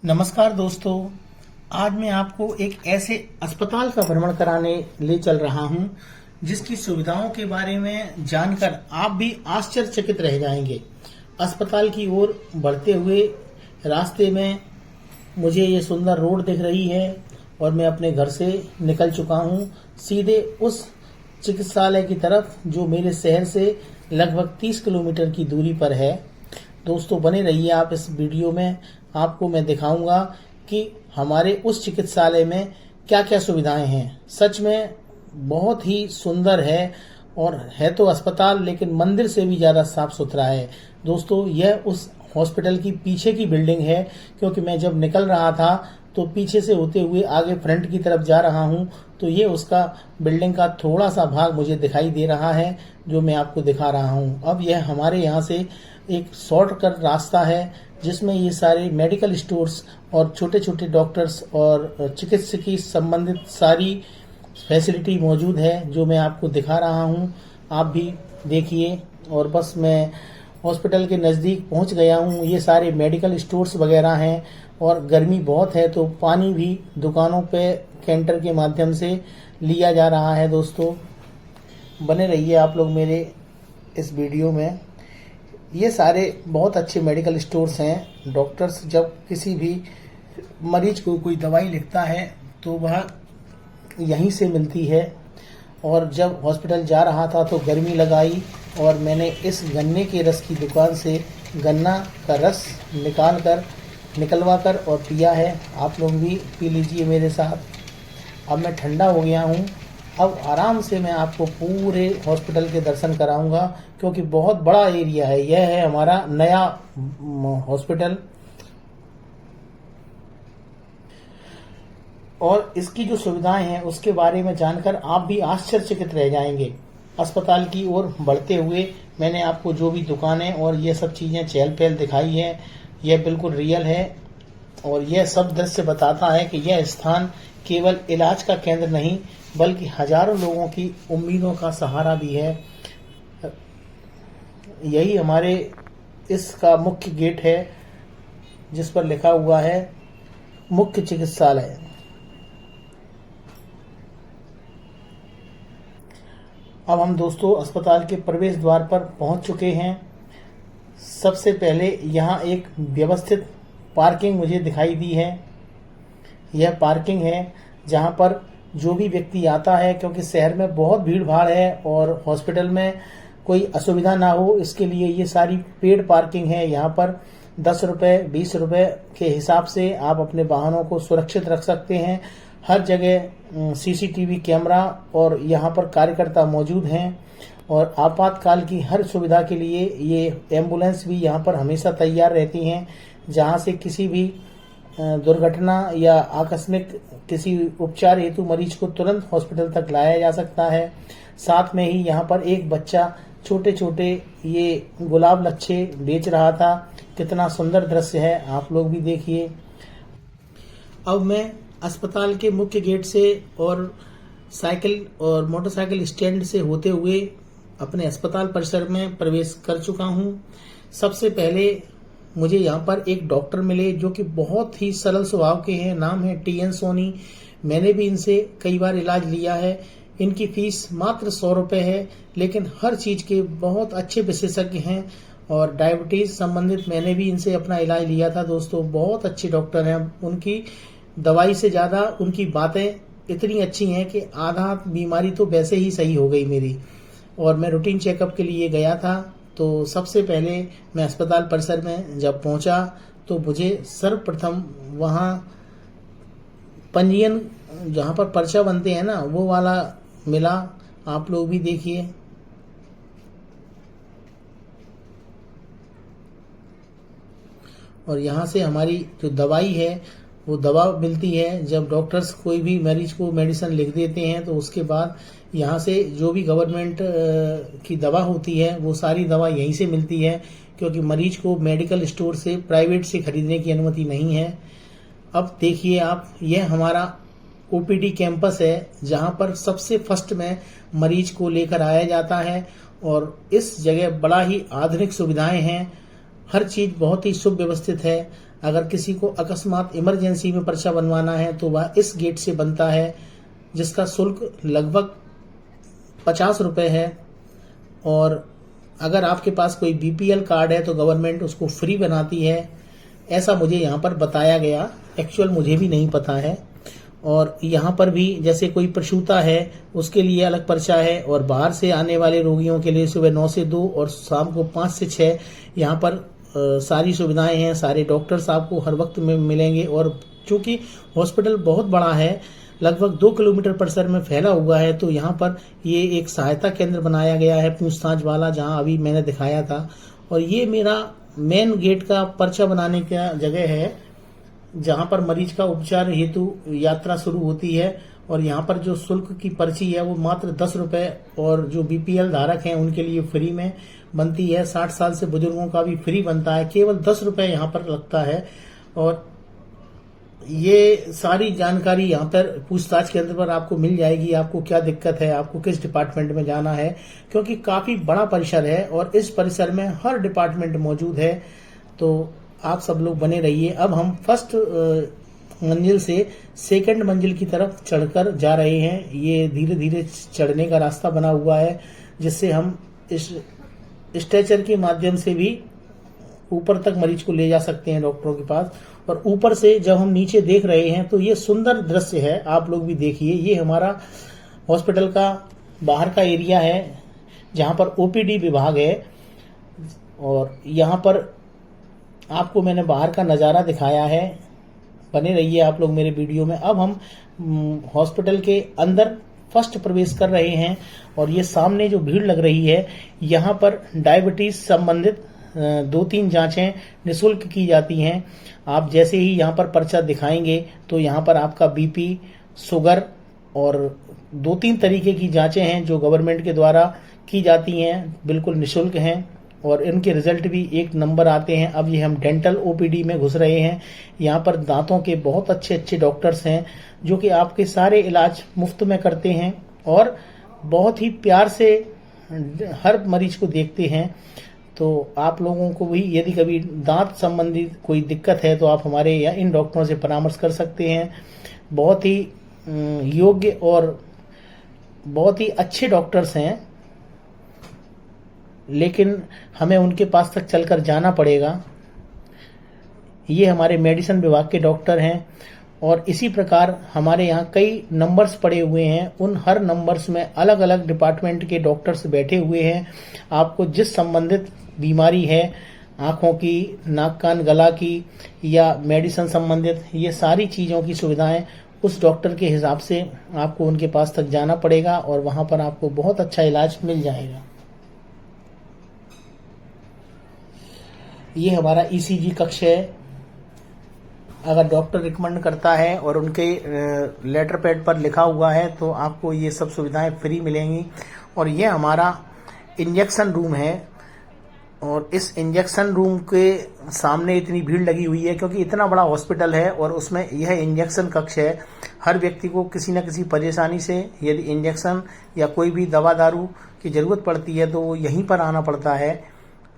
नमस्कार दोस्तों। आज मैं आपको एक ऐसे अस्पताल का भ्रमण कराने ले चल रहा हूं जिसकी सुविधाओं के बारे में जानकर आप भी आश्चर्यचकित रह जाएंगे। अस्पताल की ओर बढ़ते हुए रास्ते में मुझे ये सुंदर रोड दिख रही है और मैं अपने घर से निकल चुका हूं सीधे उस चिकित्सालय की तरफ जो मेरे शहर से लगभग 30 किलोमीटर की दूरी पर है। दोस्तों बने रहिए आप इस वीडियो में। आपको मैं दिखाऊंगा कि हमारे उस चिकित्सालय में क्या क्या सुविधाएं हैं। सच में बहुत ही सुंदर है और है तो अस्पताल लेकिन मंदिर से भी ज़्यादा साफ सुथरा है। दोस्तों यह उस हॉस्पिटल की पीछे की बिल्डिंग है, क्योंकि मैं जब निकल रहा था तो पीछे से होते हुए आगे फ्रंट की तरफ जा रहा हूं तो ये उसका बिल्डिंग का थोड़ा सा भाग मुझे दिखाई दे रहा है जो मैं आपको दिखा रहा हूं। अब यह हमारे यहाँ से एक शॉर्टकट रास्ता है जिसमें ये सारे मेडिकल स्टोर्स और छोटे छोटे डॉक्टर्स और चिकित्सकीय संबंधित सारी फैसिलिटी मौजूद है जो मैं आपको दिखा रहा हूं। आप भी देखिए। और बस मैं हॉस्पिटल के नज़दीक पहुंच गया हूं। ये सारे मेडिकल स्टोर्स वगैरह हैं और गर्मी बहुत है तो पानी भी दुकानों पे कैंटर के माध्यम से लिया जा रहा है। दोस्तों बने रहिए आप लोग मेरे इस वीडियो में। ये सारे बहुत अच्छे मेडिकल स्टोर्स हैं। डॉक्टर्स जब किसी भी मरीज को कोई दवाई लिखता है तो वह यहीं से मिलती है। और जब हॉस्पिटल जा रहा था तो गर्मी लगाई और मैंने इस गन्ने के रस की दुकान से गन्ना का रस निकलवा कर और पिया है। आप लोग भी पी लीजिए मेरे साथ। अब मैं ठंडा हो गया हूँ। अब आराम से मैं आपको पूरे हॉस्पिटल के दर्शन कराऊंगा क्योंकि बहुत बड़ा एरिया है। यह है हमारा नया हॉस्पिटल और इसकी जो सुविधाएं हैं उसके बारे में जानकर आप भी आश्चर्यचकित रह जाएंगे। अस्पताल की ओर बढ़ते हुए मैंने आपको जो भी दुकानें और ये सब चीज़ें चहल पहल दिखाई है यह बिल्कुल रियल है और यह सब दृश्य बताता है कि यह स्थान केवल इलाज का केंद्र नहीं बल्कि हजारों लोगों की उम्मीदों का सहारा भी है। यही हमारे इसका मुख्य गेट है जिस पर लिखा हुआ है मुख्य चिकित्सालय। अब हम दोस्तों अस्पताल के प्रवेश द्वार पर पहुंच चुके हैं। सबसे पहले यहाँ एक व्यवस्थित पार्किंग मुझे दिखाई दी है। यह पार्किंग है जहाँ पर जो भी व्यक्ति आता है, क्योंकि शहर में बहुत भीड़ भाड़ है और हॉस्पिटल में कोई असुविधा ना हो इसके लिए ये सारी पेड पार्किंग है। यहाँ पर 10 रुपये 20 रुपये के हिसाब से आप अपने वाहनों को सुरक्षित रख सकते हैं। हर जगह सीसीटीवी कैमरा और यहाँ पर कार्यकर्ता मौजूद हैं और आपातकाल की हर सुविधा के लिए ये एम्बुलेंस भी यहाँ पर हमेशा तैयार रहती हैं, जहाँ से किसी भी दुर्घटना या आकस्मिक किसी उपचार हेतु मरीज को तुरंत हॉस्पिटल तक लाया जा सकता है। साथ में ही यहाँ पर एक बच्चा छोटे छोटे ये गुलाब लच्छे बेच रहा था। कितना सुंदर दृश्य है, आप लोग भी देखिए। अब मैं अस्पताल के मुख्य गेट से और साइकिल और मोटरसाइकिल स्टैंड से होते हुए अपने अस्पताल परिसर में प्रवेश कर चुका हूँ। सबसे पहले मुझे यहाँ पर एक डॉक्टर मिले जो कि बहुत ही सरल स्वभाव के हैं। नाम है TN सोनी। मैंने भी इनसे कई बार इलाज लिया है। इनकी फीस मात्र 100 रुपये है, लेकिन हर चीज़ के बहुत अच्छे विशेषज्ञ हैं और डायबिटीज़ संबंधित मैंने भी इनसे अपना इलाज लिया था। दोस्तों बहुत अच्छे डॉक्टर हैं। उनकी दवाई से ज़्यादा उनकी बातें इतनी अच्छी हैं कि आधा बीमारी तो वैसे ही सही हो गई मेरी। और मैं रूटीन चेकअप के लिए गया था तो सबसे पहले मैं अस्पताल परिसर में जब पहुंचा तो मुझे सर्वप्रथम वहाँ पंजीयन जहाँ पर पर्चा बनते हैं ना वो वाला मिला। आप लोग भी देखिए। और यहाँ से हमारी जो दवाई है वो दवा मिलती है। जब डॉक्टर्स कोई भी मरीज को मेडिसिन लिख देते हैं तो उसके बाद यहाँ से जो भी गवर्नमेंट की दवा होती है वो सारी दवा यहीं से मिलती है, क्योंकि मरीज को मेडिकल स्टोर से प्राइवेट से खरीदने की अनुमति नहीं है। अब देखिए आप, यह हमारा OPD कैंपस है जहाँ पर सबसे फर्स्ट में मरीज को लेकर आया जाता है और इस जगह बड़ा ही आधुनिक सुविधाएं हैं। हर चीज़ बहुत ही सुव्यवस्थित है। अगर किसी को अकस्मात इमरजेंसी में पर्चा बनवाना है तो वह इस गेट से बनता है, जिसका शुल्क लगभग 50 रुपये है। और अगर आपके पास कोई बीपीएल कार्ड है तो गवर्नमेंट उसको फ्री बनाती है, ऐसा मुझे यहाँ पर बताया गया। एक्चुअल मुझे भी नहीं पता है। और यहाँ पर भी जैसे कोई प्रसूता है उसके लिए अलग पर्चा है, और बाहर से आने वाले रोगियों के लिए सुबह 9 से 2 और शाम को 5 से 6 यहाँ पर सारी सुविधाएं हैं। सारे डॉक्टर्स आपको हर वक्त में मिलेंगे। और चूंकि हॉस्पिटल बहुत बड़ा है, लगभग 2 किलोमीटर परिसर में फैला हुआ है, तो यहाँ पर ये एक सहायता केंद्र बनाया गया है पूछताछ वाला, जहाँ अभी मैंने दिखाया था। और ये मेरा मेन गेट का पर्चा बनाने का जगह है, जहाँ पर मरीज का उपचार हेतु यात्रा शुरू होती है। और यहाँ पर जो शुल्क की पर्ची है वो मात्र 10 रुपये, और जो बीपीएल धारक हैं उनके लिए फ्री में बनती है। 60 साल से बुजुर्गों का भी फ्री बनता है, केवल 10 रुपये यहाँ पर लगता है। और ये सारी जानकारी यहाँ पर पूछताछ केंद्र पर आपको मिल जाएगी। आपको क्या दिक्कत है, आपको किस डिपार्टमेंट में जाना है, क्योंकि काफी बड़ा परिसर है और इस परिसर में हर डिपार्टमेंट मौजूद है। तो आप सब लोग बने रहिए। अब हम फर्स्ट मंजिल से सेकंड मंजिल की तरफ चढ़कर जा रहे हैं। ये धीरे धीरे चढ़ने का रास्ता बना हुआ है, जिससे हम इस स्ट्रेचर के माध्यम से भी ऊपर तक मरीज को ले जा सकते हैं डॉक्टरों के पास। और ऊपर से जब हम नीचे देख रहे हैं तो ये सुंदर दृश्य है, आप लोग भी देखिए। ये हमारा हॉस्पिटल का बाहर का एरिया है, जहां पर ओपीडी विभाग है। और यहाँ पर आपको मैंने बाहर का नज़ारा दिखाया है। बने रहिए आप लोग मेरे वीडियो में। अब हम हॉस्पिटल के अंदर फर्स्ट प्रवेश कर रहे हैं। और ये सामने जो भीड़ लग रही है, यहाँ पर डायबिटीज संबंधित 2-3 जांचें निःशुल्क की जाती हैं। आप जैसे ही यहाँ पर पर्चा दिखाएंगे तो यहाँ पर आपका बीपी, शुगर और 2-3 तरीके की जांचें हैं जो गवर्नमेंट के द्वारा की जाती हैं, बिल्कुल निःशुल्क हैं। और इनके रिजल्ट भी 1 नंबर आते हैं। अब ये हम डेंटल ओपीडी में घुस रहे हैं। यहाँ पर दांतों के बहुत अच्छे अच्छे डॉक्टर्स हैं जो कि आपके सारे इलाज मुफ्त में करते हैं और बहुत ही प्यार से हर मरीज को देखते हैं। तो आप लोगों को भी यदि कभी दांत संबंधी कोई दिक्कत है तो आप हमारे या इन डॉक्टरों से परामर्श कर सकते हैं। बहुत ही योग्य और बहुत ही अच्छे डॉक्टर्स हैं, लेकिन हमें उनके पास तक चलकर जाना पड़ेगा। ये हमारे मेडिसिन विभाग के डॉक्टर हैं। और इसी प्रकार हमारे यहाँ कई नंबर्स पड़े हुए हैं। उन हर नंबर्स में अलग अलग डिपार्टमेंट के डॉक्टर्स बैठे हुए हैं। आपको जिस संबंधित बीमारी है, आँखों की, नाक कान गला की या मेडिसिन संबंधित, ये सारी चीज़ों की सुविधाएं उस डॉक्टर के हिसाब से आपको उनके पास तक जाना पड़ेगा और वहाँ पर आपको बहुत अच्छा इलाज मिल जाएगा। ये हमारा ईसीजी कक्ष है। अगर डॉक्टर रिकमेंड करता है और उनके लेटर पैड पर लिखा हुआ है तो आपको ये सब सुविधाएं फ्री मिलेंगी। और ये हमारा इंजेक्शन रूम है। और इस इंजेक्शन रूम के सामने इतनी भीड़ लगी हुई है क्योंकि इतना बड़ा हॉस्पिटल है और उसमें यह इंजेक्शन कक्ष है। हर व्यक्ति को किसी न किसी परेशानी से यदि इंजेक्शन या कोई भी दवा दारू की ज़रूरत पड़ती है तो वो यहीं पर आना पड़ता है,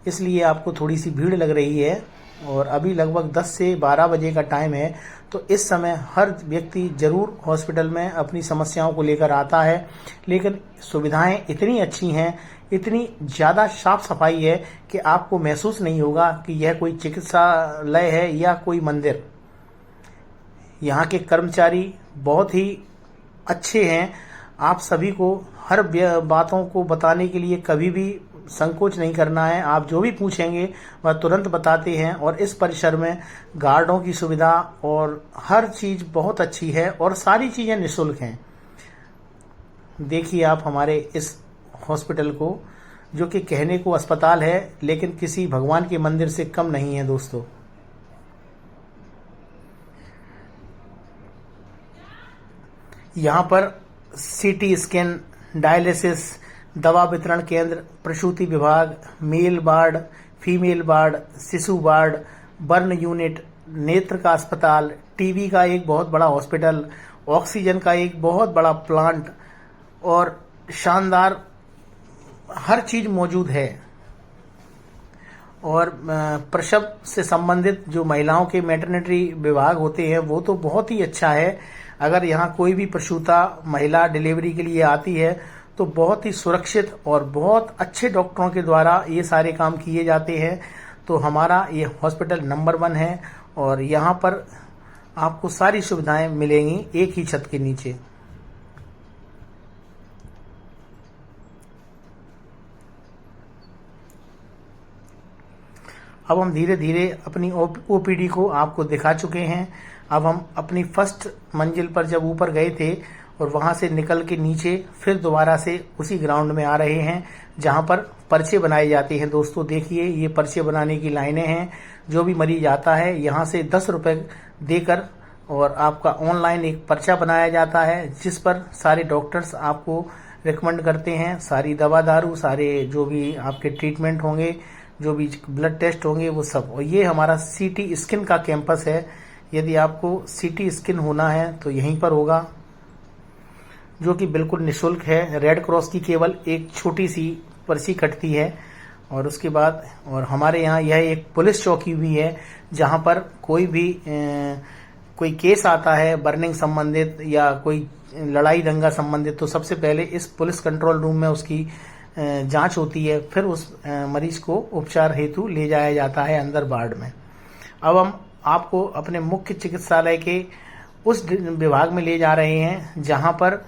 इसलिए आपको थोड़ी सी भीड़ लग रही है। और अभी लगभग 10 से 12 बजे का टाइम है, तो इस समय हर व्यक्ति जरूर हॉस्पिटल में अपनी समस्याओं को लेकर आता है। लेकिन सुविधाएं इतनी अच्छी हैं, इतनी ज़्यादा साफ सफाई है कि आपको महसूस नहीं होगा कि यह कोई चिकित्सालय है या कोई मंदिर। यहाँ के कर्मचारी बहुत ही अच्छे हैं। आप सभी को हर बातों को बताने के लिए कभी भी संकोच नहीं करना है। आप जो भी पूछेंगे वह तुरंत बताते हैं। और इस परिसर में गार्डों की सुविधा और हर चीज़ बहुत अच्छी है और सारी चीज़ें निःशुल्क हैं। देखिए आप हमारे इस हॉस्पिटल को, जो कि कहने को अस्पताल है लेकिन किसी भगवान के मंदिर से कम नहीं है दोस्तों। यहाँ पर सीटी स्कैन, डायलिसिस, दवा वितरण केंद्र, प्रसूति विभाग, मेल वार्ड, फीमेल वार्ड, शिशु वार्ड, बर्न यूनिट, नेत्र का अस्पताल, टीबी का एक बहुत बड़ा हॉस्पिटल, ऑक्सीजन का एक बहुत बड़ा प्लांट और शानदार हर चीज मौजूद है। और प्रसव से संबंधित जो महिलाओं के मैटरनिटी विभाग होते हैं वो तो बहुत ही अच्छा है। अगर यहाँ कोई भी प्रसूता महिला डिलीवरी के लिए आती है तो बहुत ही सुरक्षित और बहुत अच्छे डॉक्टरों के द्वारा ये सारे काम किए जाते हैं। तो हमारा ये हॉस्पिटल नंबर 1 है और यहाँ पर आपको सारी सुविधाएं मिलेंगी एक ही छत के नीचे। अब हम धीरे धीरे अपनी ओपीडी को आपको दिखा चुके हैं। अब हम अपनी फर्स्ट मंजिल पर जब ऊपर गए थे और वहां से निकल के नीचे फिर दोबारा से उसी ग्राउंड में आ रहे हैं जहां पर पर्चे बनाए जाते हैं। दोस्तों देखिए, ये पर्चे बनाने की लाइनें हैं। जो भी मरीज आता है यहाँ से 10 रुपए देकर और आपका ऑनलाइन एक पर्चा बनाया जाता है जिस पर सारे डॉक्टर्स आपको रिकमेंड करते हैं। सारी दवा दारू, सारे जो भी आपके ट्रीटमेंट होंगे, जो भी ब्लड टेस्ट होंगे वो सब। और ये हमारा सीटी स्किन का कैंपस है। यदि आपको सीटी स्किन होना है तो यहीं पर होगा, जो कि बिल्कुल निःशुल्क है। रेड क्रॉस की केवल एक छोटी सी पर्ची कटती है। और उसके बाद और हमारे यहाँ यह एक पुलिस चौकी भी है जहाँ पर कोई भी कोई केस आता है बर्निंग संबंधित या कोई लड़ाई दंगा संबंधित तो सबसे पहले इस पुलिस कंट्रोल रूम में उसकी जांच होती है, फिर उस मरीज को उपचार हेतु ले जाया जाता है अंदर वार्ड में। अब हम आपको अपने मुख्य चिकित्सालय के उस विभाग में ले जा रहे हैं जहां पर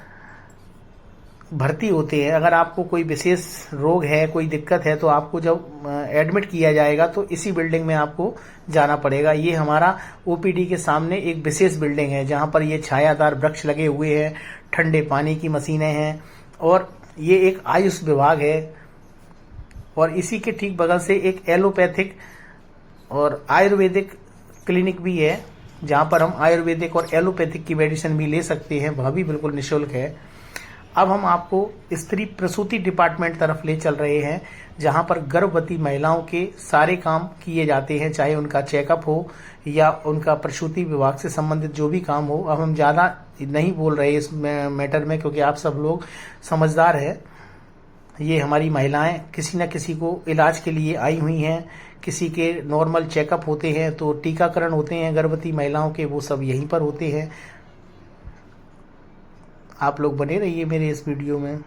भर्ती होते हैं। अगर आपको कोई विशेष रोग है, कोई दिक्कत है तो आपको जब एडमिट किया जाएगा तो इसी बिल्डिंग में आपको जाना पड़ेगा। ये हमारा ओपीडी के सामने एक विशेष बिल्डिंग है जहां पर ये छायादार वृक्ष लगे हुए हैं, ठंडे पानी की मशीनें हैं और ये एक आयुष विभाग है। और इसी के ठीक बगल से एक एलोपैथिक और आयुर्वेदिक क्लिनिक भी है जहां पर हम आयुर्वेदिक और एलोपैथिक की मेडिसिन भी ले सकते हैं, वह भी बिल्कुल निःशुल्क है। अब हम आपको स्त्री प्रसूति डिपार्टमेंट तरफ ले चल रहे हैं जहां पर गर्भवती महिलाओं के सारे काम किए जाते हैं, चाहे उनका चेकअप हो या उनका प्रसूति विभाग से संबंधित जो भी काम हो। अब हम ज्यादा नहीं बोल रहे इस मैटर में क्योंकि आप सब लोग समझदार हैं। ये हमारी महिलाएं किसी न किसी को इलाज के लिए आई हुई हैं, किसी के नॉर्मल चेकअप होते हैं तो टीकाकरण होते हैं गर्भवती महिलाओं के, वो सब यहीं पर होते हैं। आप लोग बने रहिए मेरे इस वीडियो में।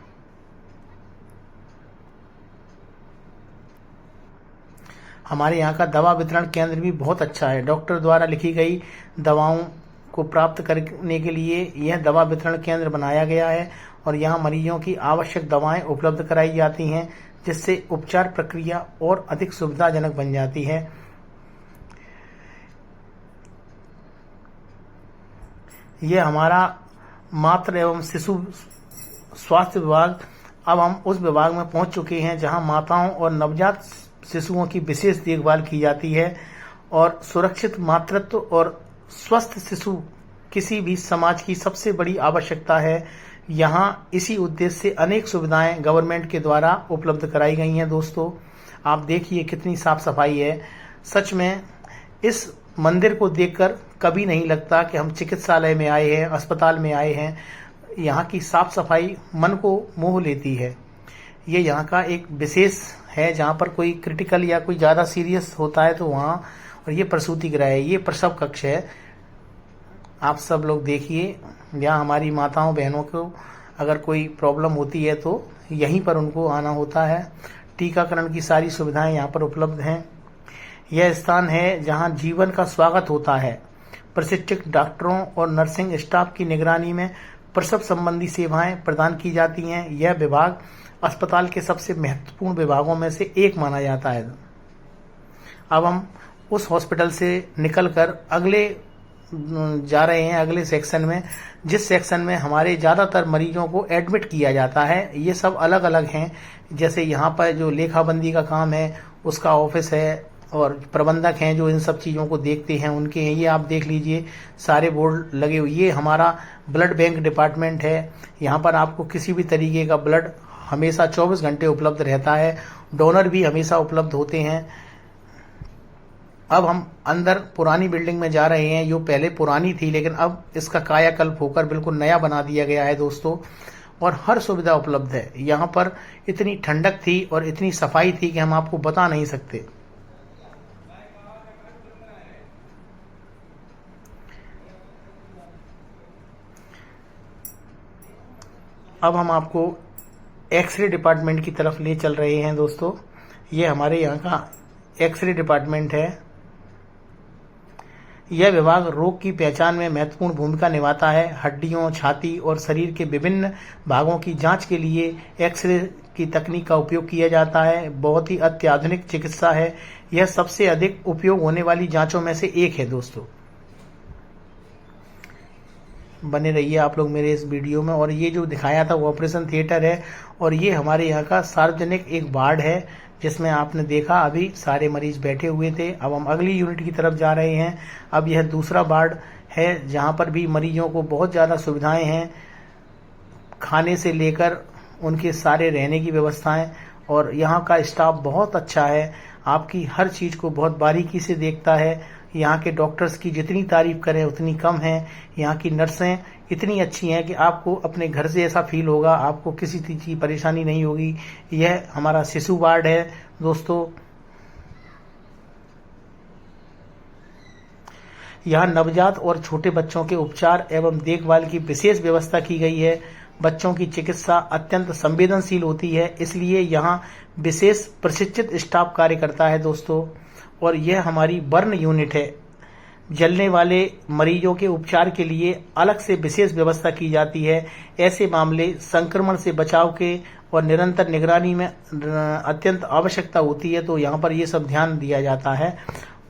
हमारे यहाँ का दवा वितरण केंद्र भी बहुत अच्छा है। डॉक्टर द्वारा लिखी गई दवाओं को प्राप्त करने के लिए यह दवा वितरण केंद्र बनाया गया है और यहाँ मरीजों की आवश्यक दवाएं उपलब्ध कराई जाती हैं जिससे उपचार प्रक्रिया और अधिक सुविधाजनक बन जाती है। यह हमारा मातृ एवं शिशु स्वास्थ्य विभाग। अब हम उस विभाग में पहुंच चुके हैं जहां माताओं और नवजात शिशुओं की विशेष देखभाल की जाती है और सुरक्षित मातृत्व और स्वस्थ शिशु किसी भी समाज की सबसे बड़ी आवश्यकता है। यहाँ इसी उद्देश्य से अनेक सुविधाएं गवर्नमेंट के द्वारा उपलब्ध कराई गई हैं। दोस्तों आप देखिए कितनी साफ सफाई है। सच में इस मंदिर को देखकर कभी नहीं लगता कि हम चिकित्सालय में आए हैं, अस्पताल में आए हैं। यहाँ की साफ सफाई मन को मोह लेती है। ये यहाँ का एक विशेष है जहाँ पर कोई क्रिटिकल या कोई ज़्यादा सीरियस होता है तो वहाँ, और ये प्रसूति गृह है, ये प्रसव कक्ष है। आप सब लोग देखिए, यहाँ हमारी माताओं बहनों को अगर कोई प्रॉब्लम होती है तो यहीं पर उनको आना होता है। टीकाकरण की सारी सुविधाएं यहाँ पर उपलब्ध हैं। यह स्थान है जहां जीवन का स्वागत होता है। प्रशिक्षित डॉक्टरों और नर्सिंग स्टाफ की निगरानी में प्रसव संबंधी सेवाएं प्रदान की जाती हैं। यह विभाग अस्पताल के सबसे महत्वपूर्ण विभागों में से एक माना जाता है। अब हम उस हॉस्पिटल से निकलकर अगले जा रहे हैं अगले सेक्शन में, जिस सेक्शन में हमारे ज़्यादातर मरीजों को एडमिट किया जाता है। ये सब अलग अलग हैं, जैसे यहाँ पर जो लेखाबंदी का काम है उसका ऑफिस है और प्रबंधक हैं जो इन सब चीज़ों को देखते हैं उनके हैं। ये आप देख लीजिए सारे बोर्ड लगे हुए। ये हमारा ब्लड बैंक डिपार्टमेंट है। यहाँ पर आपको किसी भी तरीके का ब्लड हमेशा 24 घंटे उपलब्ध रहता है। डोनर भी हमेशा उपलब्ध होते हैं। अब हम अंदर पुरानी बिल्डिंग में जा रहे हैं, जो पहले पुरानी थी लेकिन अब इसका कायाकल्प होकर बिल्कुल नया बना दिया गया है दोस्तों, और हर सुविधा उपलब्ध है। यहाँ पर इतनी ठंडक थी और इतनी सफाई थी कि हम आपको बता नहीं सकते। अब हम आपको एक्सरे डिपार्टमेंट की तरफ ले चल रहे हैं दोस्तों। ये हमारे यहाँ का एक्सरे डिपार्टमेंट है। यह विभाग रोग की पहचान में महत्वपूर्ण भूमिका निभाता है। हड्डियों, छाती और शरीर के विभिन्न भागों की जांच के लिए एक्सरे की तकनीक का उपयोग किया जाता है। बहुत ही अत्याधुनिक चिकित्सा है। यह सबसे अधिक उपयोग होने वाली जांचों में से एक है दोस्तों। बने रहिए आप लोग मेरे इस वीडियो में। और ये जो दिखाया था वो ऑपरेशन थिएटर है और ये हमारे यहाँ का सार्वजनिक एक वार्ड है जिसमें आपने देखा अभी सारे मरीज बैठे हुए थे। अब हम अगली यूनिट की तरफ जा रहे हैं। अब यह दूसरा वार्ड है जहाँ पर भी मरीजों को बहुत ज़्यादा सुविधाएं हैं, खाने से लेकर उनके सारे रहने की व्यवस्थाएं। और यहाँ का स्टाफ बहुत अच्छा है, आपकी हर चीज़ को बहुत बारीकी से देखता है। यहाँ के डॉक्टर्स की जितनी तारीफ करें उतनी कम है। यहाँ की नर्सें इतनी अच्छी हैं कि आपको अपने घर से ऐसा फील होगा, आपको किसी चीज़ की परेशानी नहीं होगी। यह हमारा शिशु वार्ड है दोस्तों। यहाँ नवजात और छोटे बच्चों के उपचार एवं देखभाल की विशेष व्यवस्था की गई है। बच्चों की चिकित्सा अत्यंत संवेदनशील होती है, इसलिए यहाँ विशेष प्रशिक्षित स्टाफ कार्य करता है दोस्तों। और यह हमारी बर्न यूनिट है। जलने वाले मरीजों के उपचार के लिए अलग से विशेष व्यवस्था की जाती है। ऐसे मामले संक्रमण से बचाव के और निरंतर निगरानी में अत्यंत आवश्यकता होती है, तो यहाँ पर ये सब ध्यान दिया जाता है।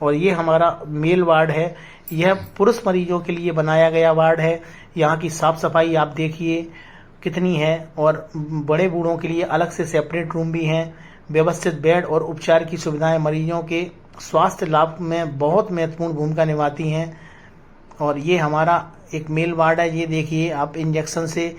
और ये हमारा मेल वार्ड है। यह पुरुष मरीजों के लिए बनाया गया वार्ड है। यहाँ की साफ सफाई आप देखिए कितनी है। और बड़े बूढ़ों के लिए अलग से सेपरेट रूम भी हैं। व्यवस्थित बेड और उपचार की सुविधाएं मरीजों के स्वास्थ्य लाभ में बहुत महत्वपूर्ण भूमिका निभाती हैं। और ये हमारा एक मेल वार्ड है। ये देखिए आप, इंजेक्शन से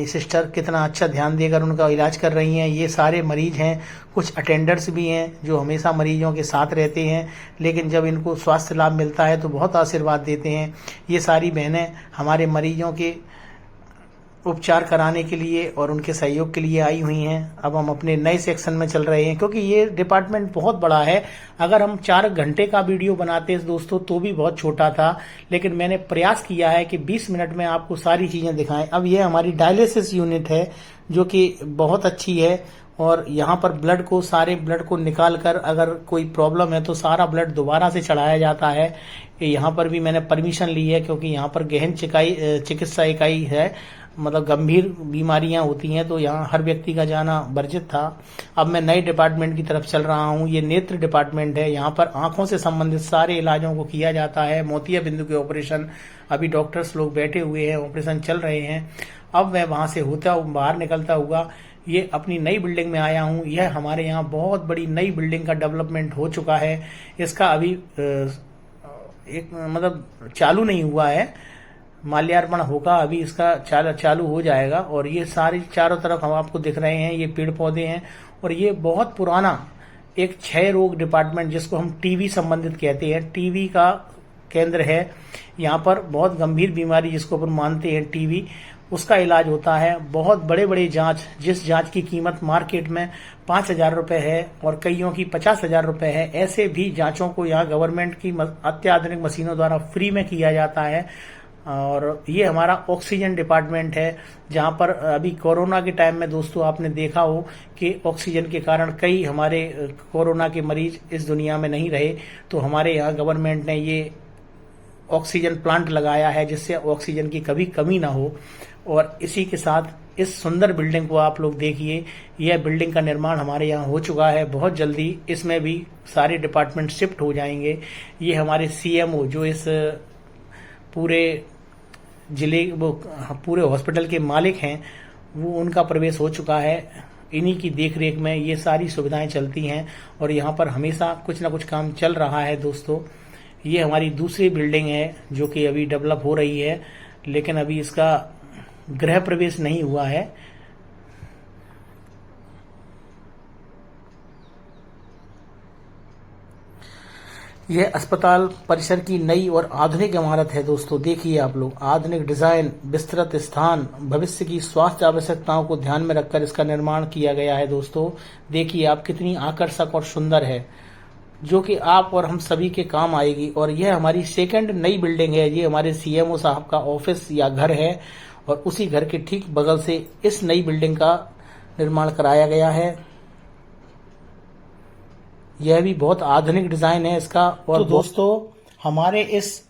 सिस्टर कितना अच्छा ध्यान देकर उनका इलाज कर रही हैं। ये सारे मरीज हैं। कुछ अटेंडर्स भी हैं जो हमेशा मरीजों के साथ रहते हैं, लेकिन जब इनको स्वास्थ्य लाभ मिलता है तो बहुत आशीर्वाद देते हैं। ये सारी बहनें हमारे मरीजों के उपचार कराने के लिए और उनके सहयोग के लिए आई हुई हैं। अब हम अपने नए सेक्शन में चल रहे हैं, क्योंकि ये डिपार्टमेंट बहुत बड़ा है। अगर हम 4 घंटे का वीडियो बनाते हैं दोस्तों तो भी बहुत छोटा था, लेकिन मैंने प्रयास किया है कि 20 मिनट में आपको सारी चीजें दिखाएं। अब ये हमारी डायलिसिस यूनिट है जो कि बहुत अच्छी है। और यहाँ पर सारे ब्लड को निकाल कर अगर कोई प्रॉब्लम है तो सारा ब्लड दोबारा से चढ़ाया जाता है। यहाँ पर भी मैंने परमिशन ली है, क्योंकि यहाँ पर गहन चिकित्सा इकाई है, मतलब गंभीर बीमारियां होती हैं, तो यहाँ हर व्यक्ति का जाना वर्जित था। अब मैं नए डिपार्टमेंट की तरफ चल रहा हूँ। ये नेत्र डिपार्टमेंट है। यहाँ पर आंखों से संबंधित सारे इलाजों को किया जाता है। मोतिया बिंदु के ऑपरेशन, अभी डॉक्टर्स लोग बैठे हुए हैं, ऑपरेशन चल रहे हैं। अब मैं वहां से होता बाहर निकलता हुआ ये अपनी नई बिल्डिंग में आया हूँ। यह हमारे यहाँ बहुत बड़ी नई बिल्डिंग का डेवलपमेंट हो चुका है। इसका अभी एक मतलब चालू नहीं हुआ है, माल्यार्पण होगा, अभी इसका चालू हो जाएगा। और ये सारी चारों तरफ हम आपको दिख रहे हैं, ये पेड़ पौधे हैं। और ये बहुत पुराना एक क्षय रोग डिपार्टमेंट, जिसको हम टीबी संबंधित कहते हैं, टीबी का केंद्र है। यहाँ पर बहुत गंभीर बीमारी जिसको अपन मानते हैं टीबी, उसका इलाज होता है। बहुत बड़े बड़े जांच, जिस जांच की कीमत मार्केट में 5,000 रुपए है और कईयों की 50,000 रुपए है, ऐसे भी जांचों को यहाँ गवर्नमेंट की अत्याधुनिक मशीनों द्वारा फ्री में किया जाता है। और ये हमारा ऑक्सीजन डिपार्टमेंट है, जहां पर अभी कोरोना के टाइम में दोस्तों आपने देखा हो कि ऑक्सीजन के कारण कई हमारे कोरोना के मरीज इस दुनिया में नहीं रहे, तो हमारे यहाँ गवर्नमेंट ने ये ऑक्सीजन प्लांट लगाया है जिससे ऑक्सीजन की कभी कमी ना हो। और इसी के साथ इस सुंदर बिल्डिंग को आप लोग देखिए। यह बिल्डिंग का निर्माण हमारे यहाँ हो चुका है। बहुत जल्दी इसमें भी सारे डिपार्टमेंट शिफ्ट हो जाएंगे। ये हमारे सीएमओ जो इस पूरे जिले पूरे हॉस्पिटल के मालिक हैं, वो उनका प्रवेश हो चुका है। इन्हीं की देखरेख में ये सारी सुविधाएं चलती हैं और यहाँ पर हमेशा कुछ ना कुछ काम चल रहा है दोस्तों। ये हमारी दूसरी बिल्डिंग है जो कि अभी डेवलप हो रही है, लेकिन अभी इसका गृह प्रवेश नहीं हुआ है। यह अस्पताल परिसर की नई और आधुनिक इमारत है दोस्तों। देखिए आप लोग, आधुनिक डिजाइन, विस्तृत स्थान, भविष्य की स्वास्थ्य आवश्यकताओं को ध्यान में रखकर इसका निर्माण किया गया है दोस्तों। देखिए आप, कितनी आकर्षक और सुंदर है, जो कि आप और हम सभी के काम आएगी। और यह हमारी सेकंड नई बिल्डिंग है। ये हमारे सीएमओ साहब का ऑफिस या घर है। और उसी घर के ठीक बगल से इस नई बिल्डिंग का निर्माण कराया गया है। यह भी बहुत आधुनिक डिजाइन है इसका। और तो दोस्तों, हमारे इस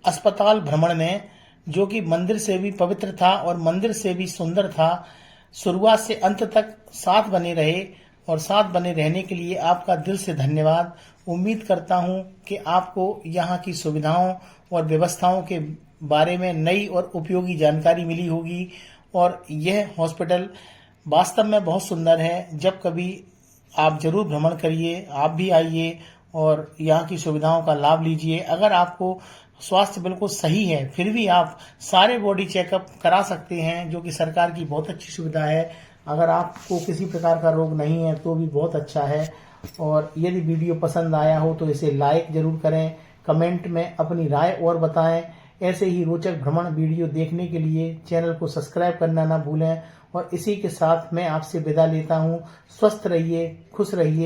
अस्पताल भ्रमण में, जो कि मंदिर से भी पवित्र था और मंदिर से भी सुंदर था, शुरुआत से अंत तक साथ बने रहे और साथ बने रहने के लिए आपका दिल से धन्यवाद। उम्मीद करता हूं कि आपको यहाँ की सुविधाओं और व्यवस्थाओं के बारे में नई और उपयोगी जानकारी मिली होगी। और यह हॉस्पिटल वास्तव में बहुत सुंदर है। जब कभी आप जरूर भ्रमण करिए, आप भी आइए और यहाँ की सुविधाओं का लाभ लीजिए। अगर आपको स्वास्थ्य बिल्कुल सही है, फिर भी आप सारे बॉडी चेकअप करा सकते हैं, जो कि सरकार की बहुत अच्छी सुविधा है। अगर आपको किसी प्रकार का रोग नहीं है तो भी बहुत अच्छा है। और यदि वीडियो पसंद आया हो तो इसे लाइक जरूर करें, कमेंट में अपनी राय और बताएं। ऐसे ही रोचक भ्रमण वीडियो देखने के लिए चैनल को सब्सक्राइब करना ना भूलें। और इसी के साथ मैं आपसे विदा लेता हूँ। स्वस्थ रहिए, खुश रहिए।